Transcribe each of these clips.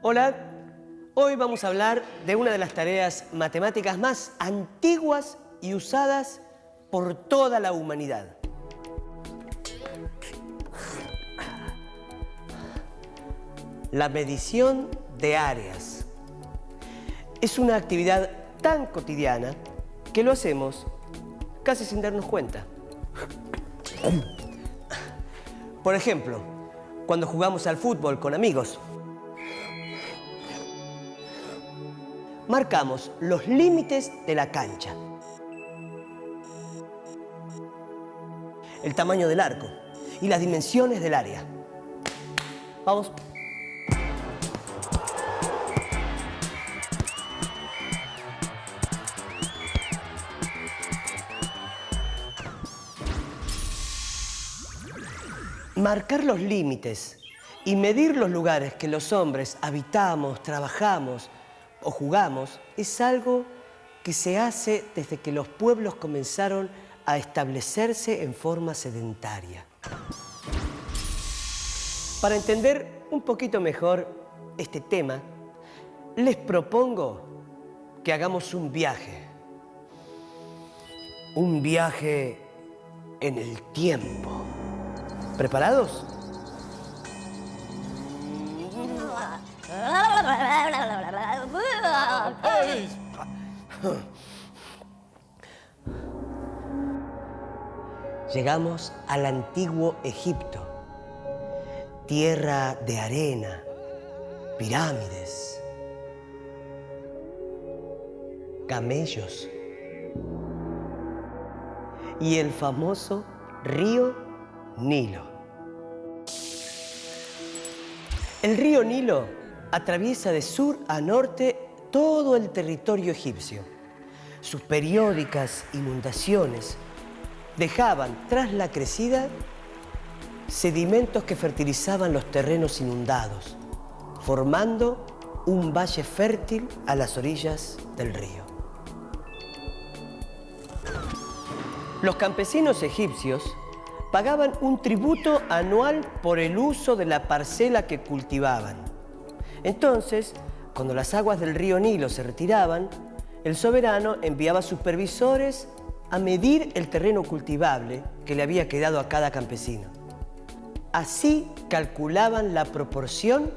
Hola, hoy vamos a hablar de una de las tareas matemáticas más antiguas y usadas por toda la humanidad. La medición de áreas. Es una actividad tan cotidiana que lo hacemos casi sin darnos cuenta. Por ejemplo, cuando jugamos al fútbol con amigos, marcamos los límites de la cancha, el tamaño del arco y las dimensiones del área. Vamos. Marcar los límites y medir los lugares que los hombres habitamos, trabajamos o jugamos es algo que se hace desde que los pueblos comenzaron a establecerse en forma sedentaria. Para entender un poquito mejor este tema, les propongo que hagamos un viaje. Un viaje en el tiempo. ¿Preparados? Llegamos al antiguo Egipto, tierra de arena, pirámides, camellos y el famoso río Nilo. El río Nilo atraviesa de sur a norte todo el territorio egipcio. Sus periódicas inundaciones dejaban tras la crecida sedimentos que fertilizaban los terrenos inundados, formando un valle fértil a las orillas del río. Los campesinos egipcios pagaban un tributo anual por el uso de la parcela que cultivaban. Entonces, cuando las aguas del río Nilo se retiraban, el soberano enviaba supervisores a medir el terreno cultivable que le había quedado a cada campesino. Así calculaban la proporción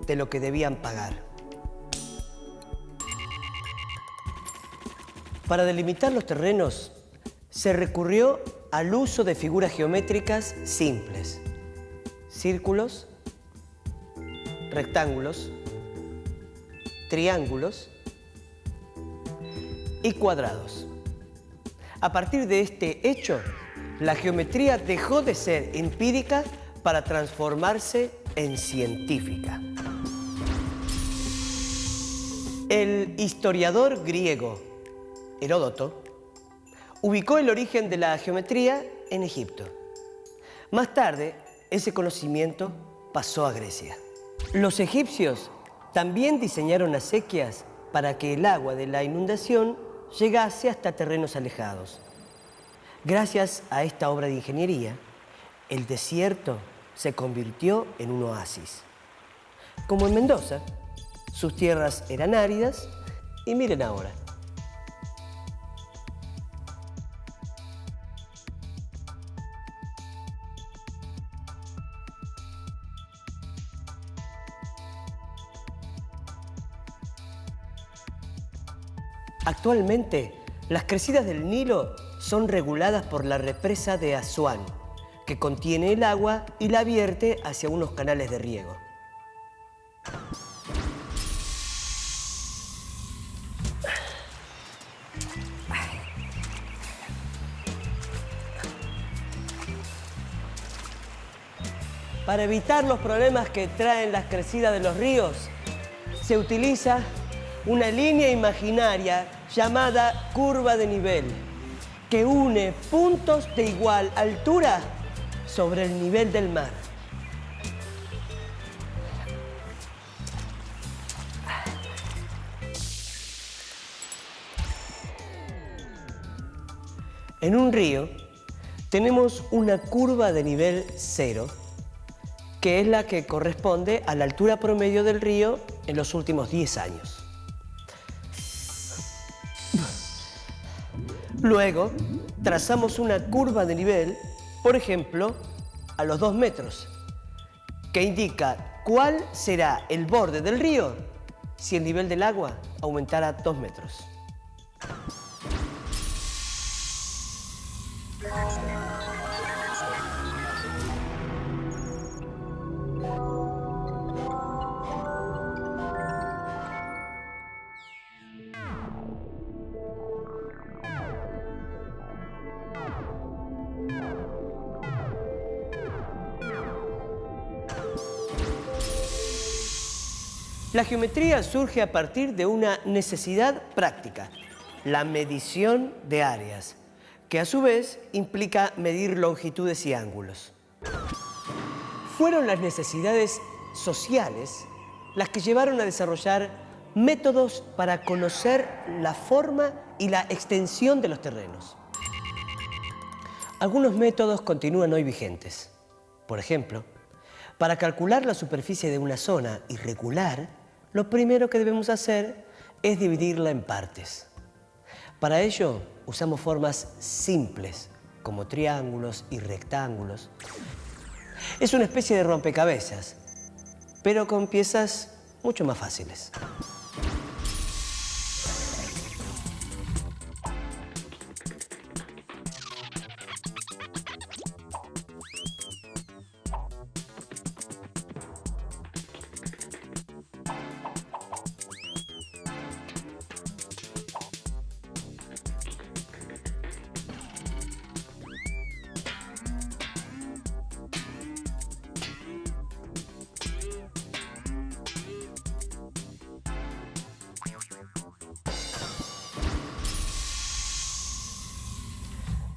de lo que debían pagar. Para delimitar los terrenos, se recurrió al uso de figuras geométricas simples: círculos, rectángulos, triángulos y cuadrados. A partir de este hecho, la geometría dejó de ser empírica para transformarse en científica. El historiador griego Heródoto ubicó el origen de la geometría en Egipto. Más tarde, ese conocimiento pasó a Grecia. Los egipcios también diseñaron acequias para que el agua de la inundación llegase hasta terrenos alejados. Gracias a esta obra de ingeniería, el desierto se convirtió en un oasis. Como en Mendoza, sus tierras eran áridas y miren ahora. Actualmente, las crecidas del Nilo son reguladas por la represa de Asuán, que contiene el agua y la vierte hacia unos canales de riego. Para evitar los problemas que traen las crecidas de los ríos, se utiliza una línea imaginaria llamada curva de nivel, que une puntos de igual altura sobre el nivel del mar. En un río tenemos una curva de nivel 0, que es la que corresponde a la altura promedio del río en los últimos 10 años. Luego, trazamos una curva de nivel, por ejemplo, a los 2 metros, que indica cuál será el borde del río si el nivel del agua aumentara 2 metros. La geometría surge a partir de una necesidad práctica, la medición de áreas, que a su vez implica medir longitudes y ángulos. Fueron las necesidades sociales las que llevaron a desarrollar métodos para conocer la forma y la extensión de los terrenos. Algunos métodos continúan hoy vigentes. Por ejemplo, para calcular la superficie de una zona irregular, lo primero que debemos hacer es dividirla en partes. Para ello, usamos formas simples, como triángulos y rectángulos. Es una especie de rompecabezas, pero con piezas mucho más fáciles.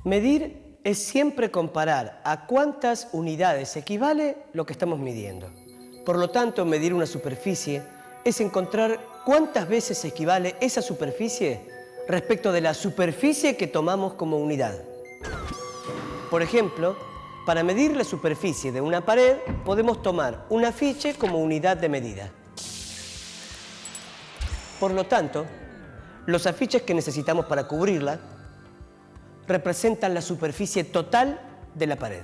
Medir es siempre comparar a cuántas unidades equivale lo que estamos midiendo. Por lo tanto, medir una superficie es encontrar cuántas veces equivale esa superficie respecto de la superficie que tomamos como unidad. Por ejemplo, para medir la superficie de una pared, podemos tomar un afiche como unidad de medida. Por lo tanto, los afiches que necesitamos para cubrirla representan la superficie total de la pared.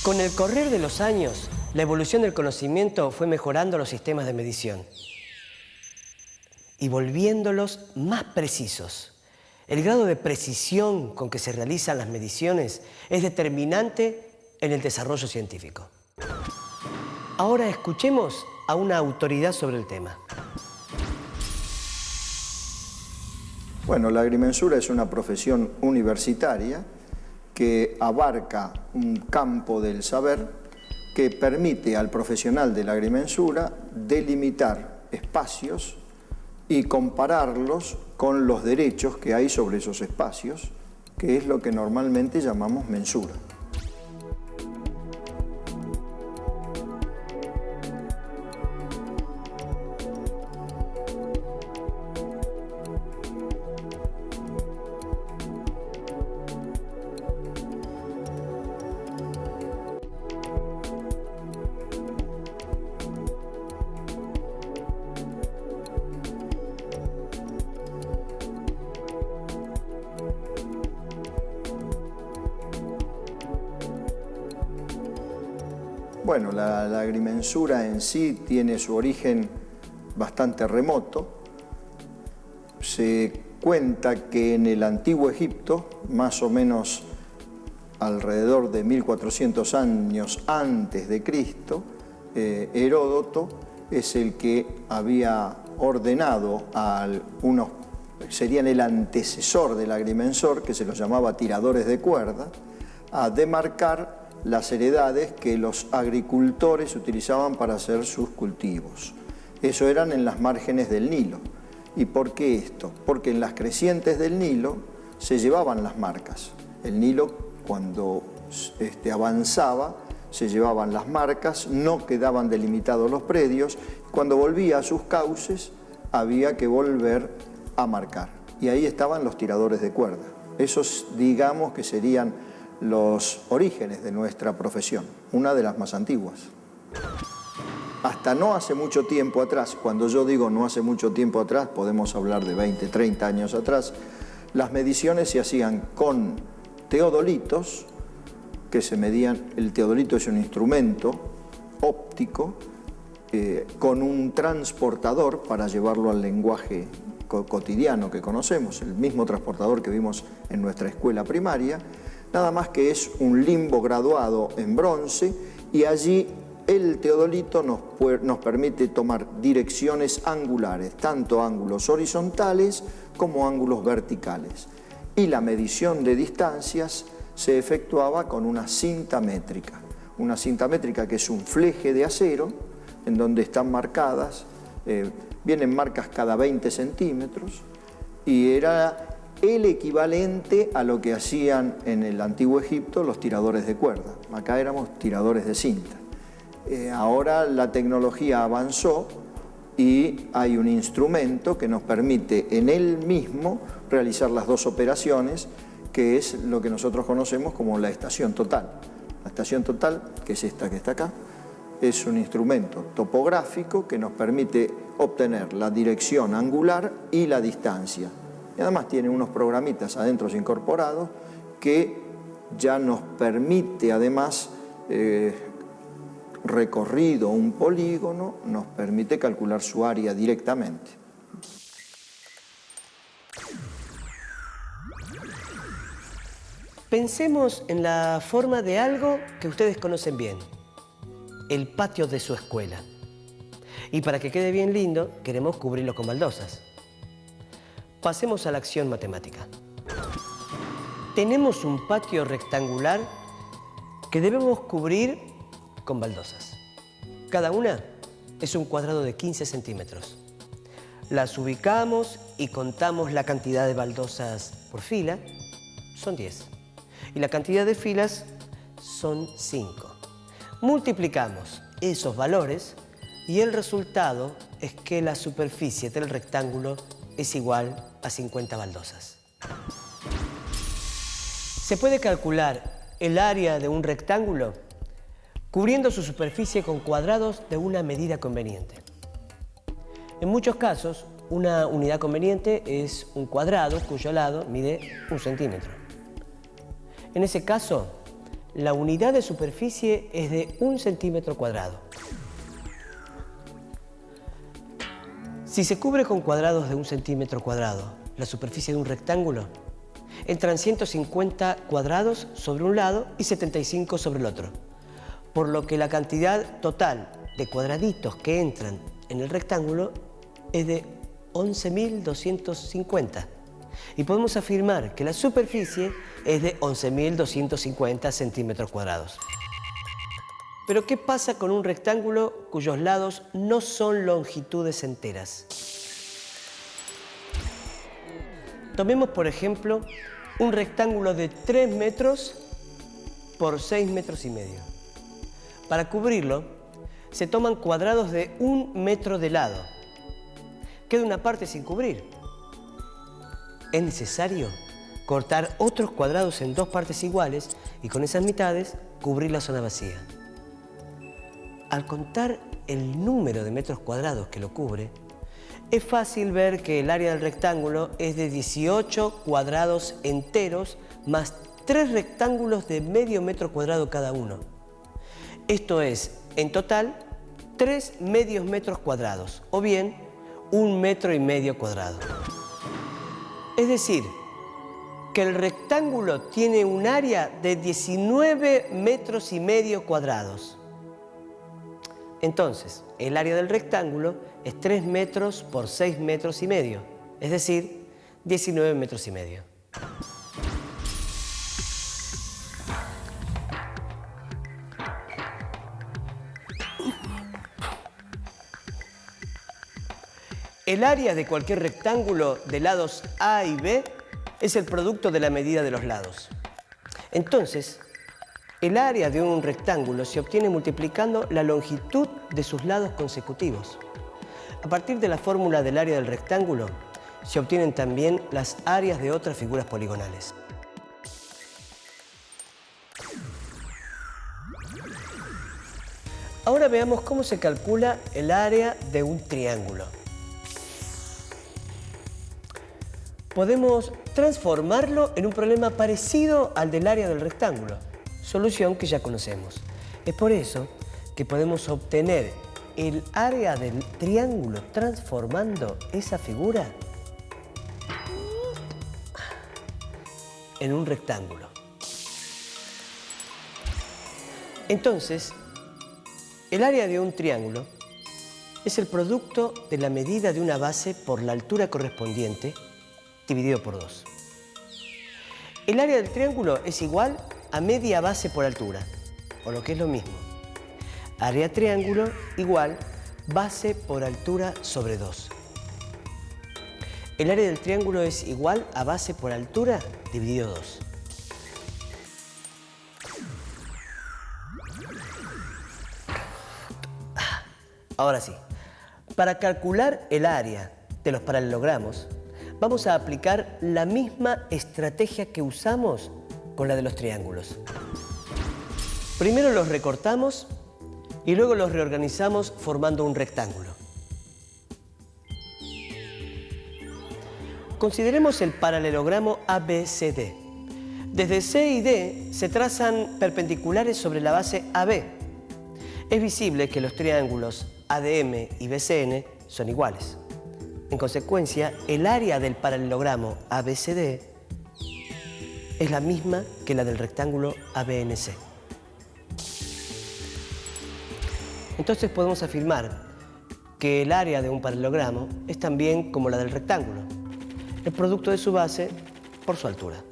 Con el correr de los años, la evolución del conocimiento fue mejorando los sistemas de medición y volviéndolos más precisos. El grado de precisión con que se realizan las mediciones es determinante en el desarrollo científico. Ahora escuchemos a una autoridad sobre el tema. Bueno, la agrimensura es una profesión universitaria que abarca un campo del saber que permite al profesional de la agrimensura delimitar espacios y compararlos con los derechos que hay sobre esos espacios, que es lo que normalmente llamamos mensura. Bueno, la agrimensura en sí tiene su origen bastante remoto. Se cuenta que en el antiguo Egipto, más o menos alrededor de 1400 años antes de Cristo, Heródoto es el que había ordenado a unos, serían el antecesor del agrimensor, que se los llamaba tiradores de cuerda, a demarcar las heredades que los agricultores utilizaban para hacer sus cultivos. Eso eran en las márgenes del Nilo. ¿Y por qué esto? Porque en las crecientes del Nilo se llevaban las marcas. El Nilo, cuando avanzaba, se llevaban las marcas, no quedaban delimitados los predios. Cuando volvía a sus cauces, había que volver a marcar. Y ahí estaban los tiradores de cuerda. Esos, digamos, que serían los orígenes de nuestra profesión, una de las más antiguas. Hasta no hace mucho tiempo atrás, cuando yo digo no hace mucho tiempo atrás, podemos hablar de 20, 30 años atrás, las mediciones se hacían con teodolitos, que se medían. El teodolito es un instrumento óptico con un transportador para llevarlo al lenguaje cotidiano que conocemos, el mismo transportador que vimos en nuestra escuela primaria, nada más que es un limbo graduado en bronce, y allí el teodolito nos permite tomar direcciones angulares, tanto ángulos horizontales como ángulos verticales. Y la medición de distancias se efectuaba con una cinta métrica. Una cinta métrica que es un fleje de acero en donde están marcadas, vienen marcas cada 20 centímetros, y era el equivalente a lo que hacían en el antiguo Egipto los tiradores de cuerda. Acá éramos tiradores de cinta. Ahora la tecnología avanzó y hay un instrumento que nos permite en él mismo realizar las dos operaciones, que es lo que nosotros conocemos como la estación total. La estación total, que es esta que está acá, es un instrumento topográfico que nos permite obtener la dirección angular y la distancia. Y además tiene unos programitas adentro incorporados que ya nos permite, además, recorrido un polígono, nos permite calcular su área directamente. Pensemos en la forma de algo que ustedes conocen bien, el patio de su escuela. Y para que quede bien lindo, queremos cubrirlo con baldosas. Pasemos a la acción matemática. Tenemos un patio rectangular que debemos cubrir con baldosas. Cada una es un cuadrado de 15 centímetros. Las ubicamos y contamos la cantidad de baldosas por fila, son 10. Y la cantidad de filas son 5. Multiplicamos esos valores y el resultado es que la superficie del rectángulo es igual a 50 baldosas. Se puede calcular el área de un rectángulo cubriendo su superficie con cuadrados de una medida conveniente. En muchos casos, una unidad conveniente es un cuadrado cuyo lado mide 1 centímetro. En ese caso, la unidad de superficie es de 1 centímetro cuadrado. Si se cubre con cuadrados de 1 centímetro cuadrado la superficie de un rectángulo, entran 150 cuadrados sobre un lado y 75 sobre el otro, por lo que la cantidad total de cuadraditos que entran en el rectángulo es de 11.250. Y podemos afirmar que la superficie es de 11.250 centímetros cuadrados. Pero ¿qué pasa con un rectángulo cuyos lados no son longitudes enteras? Tomemos, por ejemplo, un rectángulo de 3 metros por 6 metros y medio. Para cubrirlo, se toman cuadrados de 1 metro de lado. Queda una parte sin cubrir. Es necesario cortar otros cuadrados en 2 partes iguales y con esas mitades cubrir la zona vacía. Al contar el número de metros cuadrados que lo cubre, es fácil ver que el área del rectángulo es de 18 cuadrados enteros más 3 rectángulos de medio metro cuadrado cada uno. Esto es, en total, 3 medios metros cuadrados, o bien 1,5 metros cuadrado. Es decir, que el rectángulo tiene un área de 19,5 metros cuadrados. Entonces, el área del rectángulo es 3 metros por 6 metros y medio, es decir, 19,5 metros. El área de cualquier rectángulo de lados A y B es el producto de la medida de los lados. Entonces, el área de un rectángulo se obtiene multiplicando la longitud de sus lados consecutivos. a partir de la fórmula del área del rectángulo, se obtienen también las áreas de otras figuras poligonales. Ahora veamos cómo se calcula el área de un triángulo. Podemos transformarlo en un problema parecido al del área del rectángulo, solución que ya conocemos. Es por eso que podemos obtener el área del triángulo transformando esa figura en un rectángulo. Entonces, el área de un triángulo es el producto de la medida de una base por la altura correspondiente dividido por 2. El área del triángulo es igual a media base por altura, o lo que es lo mismo, área triángulo igual base por altura sobre 2. El área del triángulo es igual a base por altura dividido 2. Ahora sí, para calcular el área de los paralelogramos, vamos a aplicar la misma estrategia que usamos con la de los triángulos. Primero los recortamos y luego los reorganizamos formando un rectángulo. Consideremos el paralelogramo ABCD. Desde C y D se trazan perpendiculares sobre la base AB. Es visible que los triángulos ADM y BCN son iguales. En consecuencia, el área del paralelogramo ABCD es la misma que la del rectángulo ABNC. Entonces podemos afirmar que el área de un paralelogramo es también como la del rectángulo, el producto de su base por su altura.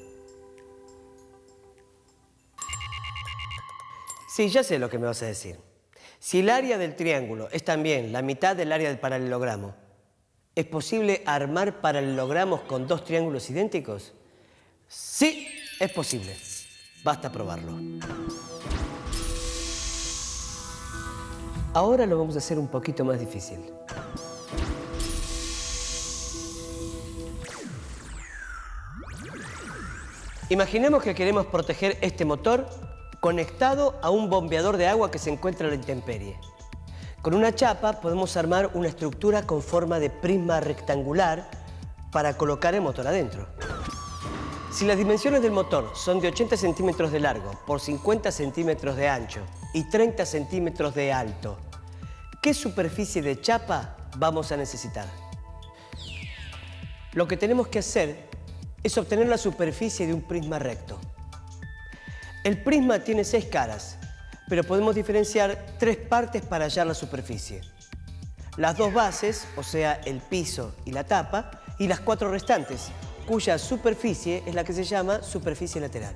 Sí, ya sé lo que me vas a decir. Si el área del triángulo es también la mitad del área del paralelogramo, ¿es posible armar paralelogramos con dos triángulos idénticos? Sí, es posible. Basta probarlo. Ahora lo vamos a hacer un poquito más difícil. Imaginemos que queremos proteger este motor conectado a un bombeador de agua que se encuentra a la intemperie. Con una chapa podemos armar una estructura con forma de prisma rectangular para colocar el motor adentro. Si las dimensiones del motor son de 80 centímetros de largo por 50 centímetros de ancho y 30 centímetros de alto, ¿qué superficie de chapa vamos a necesitar? Lo que tenemos que hacer es obtener la superficie de un prisma recto. El prisma tiene 6 caras, pero podemos diferenciar 3 partes para hallar la superficie. Las 2 bases, o sea, el piso y la tapa, y las 4 restantes, cuya superficie es la que se llama superficie lateral.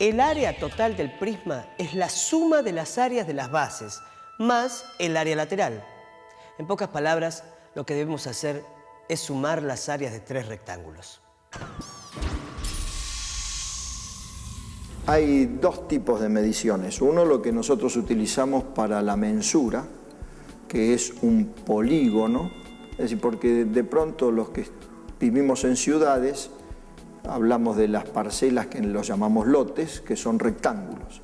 El área total del prisma es la suma de las áreas de las bases, más el área lateral. En pocas palabras, lo que debemos hacer es sumar las áreas de 3 rectángulos. Hay 2 tipos de mediciones. Uno, lo que nosotros utilizamos para la mensura, que es un polígono, es decir, porque de pronto los que vivimos en ciudades hablamos de las parcelas que los llamamos lotes, que son rectángulos.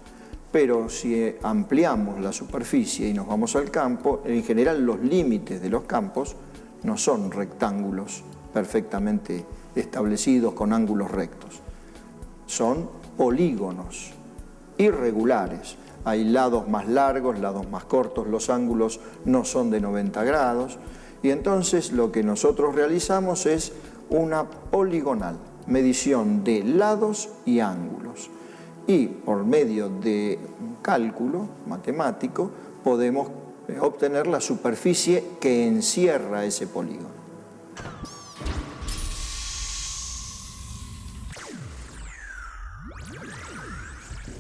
Pero si ampliamos la superficie y nos vamos al campo, en general los límites de los campos no son rectángulos perfectamente establecidos con ángulos rectos. Son polígonos irregulares. Hay lados más largos, lados más cortos, los ángulos no son de 90 grados. Y entonces lo que nosotros realizamos es una poligonal, medición de lados y ángulos. Y por medio de un cálculo matemático podemos obtener la superficie que encierra ese polígono.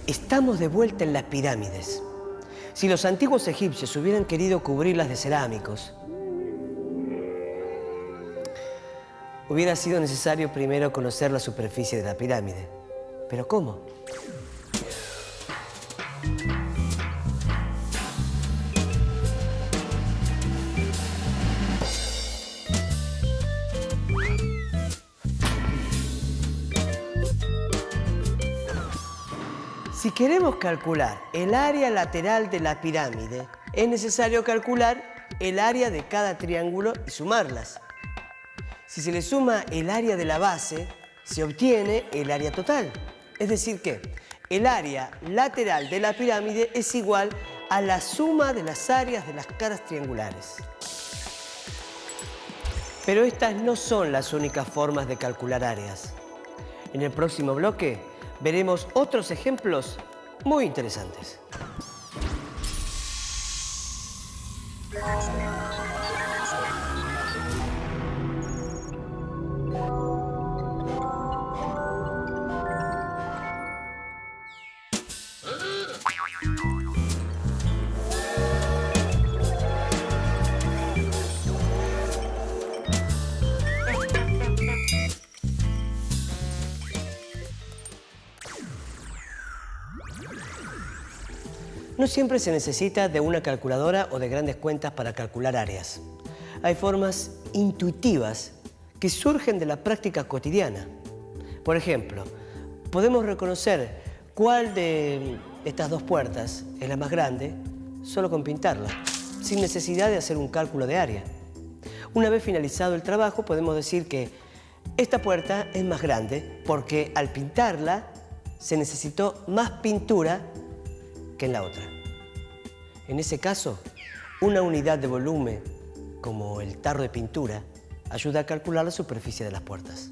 Estamos de vuelta en las pirámides. Si los antiguos egipcios hubieran querido cubrirlas de cerámicos, hubiera sido necesario primero conocer la superficie de la pirámide. ¿Pero cómo? Si queremos calcular el área lateral de la pirámide, es necesario calcular el área de cada triángulo y sumarlas. Si se le suma el área de la base, se obtiene el área total. Es decir que el área lateral de la pirámide es igual a la suma de las áreas de las caras triangulares. Pero estas no son las únicas formas de calcular áreas. En el próximo bloque veremos otros ejemplos muy interesantes. No siempre se necesita de una calculadora o de grandes cuentas para calcular áreas. Hay formas intuitivas que surgen de la práctica cotidiana. Por ejemplo, podemos reconocer cuál de estas dos puertas es la más grande solo con pintarla, sin necesidad de hacer un cálculo de área. Una vez finalizado el trabajo, podemos decir que esta puerta es más grande porque al pintarla se necesitó más pintura que en la otra. En ese caso, una unidad de volumen, como el tarro de pintura, ayuda a calcular la superficie de las puertas.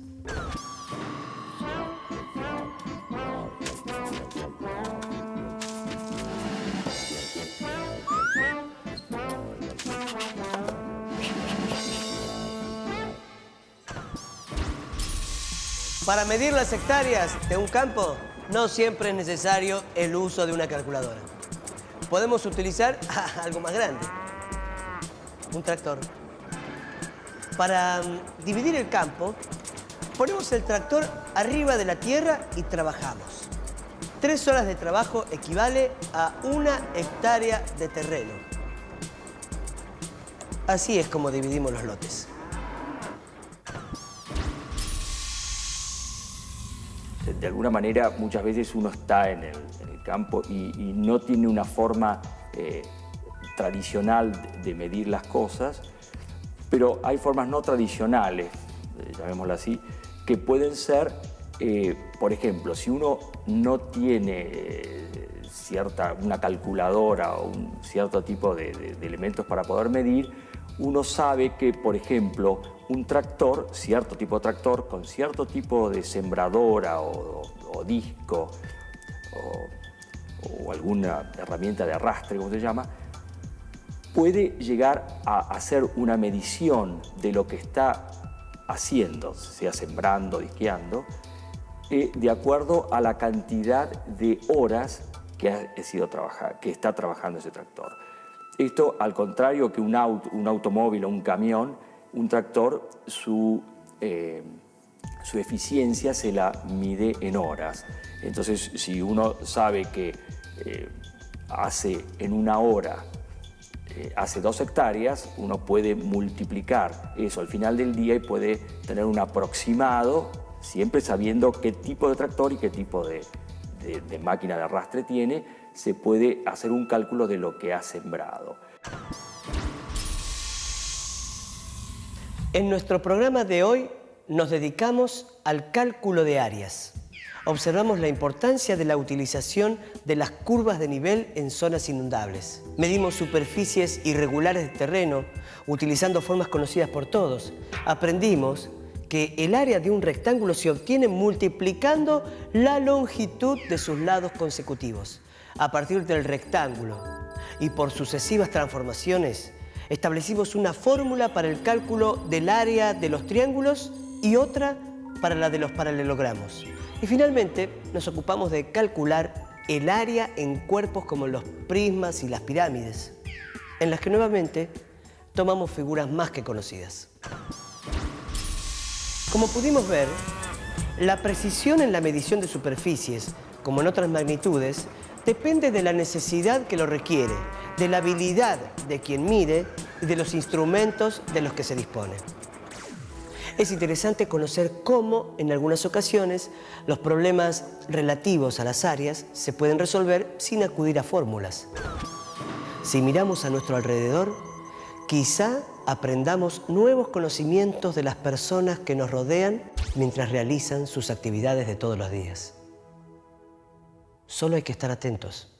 Para medir las hectáreas de un campo, no siempre es necesario el uso de una calculadora. Podemos utilizar algo más grande, un tractor. Para dividir el campo, ponemos el tractor arriba de la tierra y trabajamos. 3 horas de trabajo equivale a 1 hectárea de terreno. Así es como dividimos los lotes. De alguna manera, muchas veces uno está en el campo y no tiene una forma tradicional de medir las cosas, pero hay formas no tradicionales, llamémoslo así, que pueden ser, por ejemplo, si uno no tiene una calculadora o un cierto tipo de elementos para poder medir, uno sabe que, por ejemplo, un tractor, cierto tipo de tractor, con cierto tipo de sembradora o disco o alguna herramienta de arrastre, como se llama, puede llegar a hacer una medición de lo que está haciendo, sea sembrando, disqueando, de acuerdo a la cantidad de horas que está trabajando ese tractor. Esto, al contrario que un automóvil o un camión, un tractor, su eficiencia se la mide en horas. Entonces, si uno sabe que en una hora hace 2 hectáreas, uno puede multiplicar eso al final del día y puede tener un aproximado, siempre sabiendo qué tipo de tractor y qué tipo de máquina de arrastre tiene, se puede hacer un cálculo de lo que ha sembrado. En nuestro programa de hoy nos dedicamos al cálculo de áreas. Observamos la importancia de la utilización de las curvas de nivel en zonas inundables. Medimos superficies irregulares de terreno utilizando formas conocidas por todos. Aprendimos que el área de un rectángulo se obtiene multiplicando la longitud de sus lados consecutivos. A partir del rectángulo y por sucesivas transformaciones, establecimos una fórmula para el cálculo del área de los triángulos y otra para la de los paralelogramos. Y finalmente nos ocupamos de calcular el área en cuerpos como los prismas y las pirámides, en las que nuevamente tomamos figuras más que conocidas. Como pudimos ver, la precisión en la medición de superficies, como en otras magnitudes, depende de la necesidad que lo requiere, de la habilidad de quien mide y de los instrumentos de los que se dispone. es interesante conocer cómo, en algunas ocasiones, los problemas relativos a las áreas se pueden resolver sin acudir a fórmulas. Si miramos a nuestro alrededor, quizá aprendamos nuevos conocimientos de las personas que nos rodean mientras realizan sus actividades de todos los días. Solo hay que estar atentos.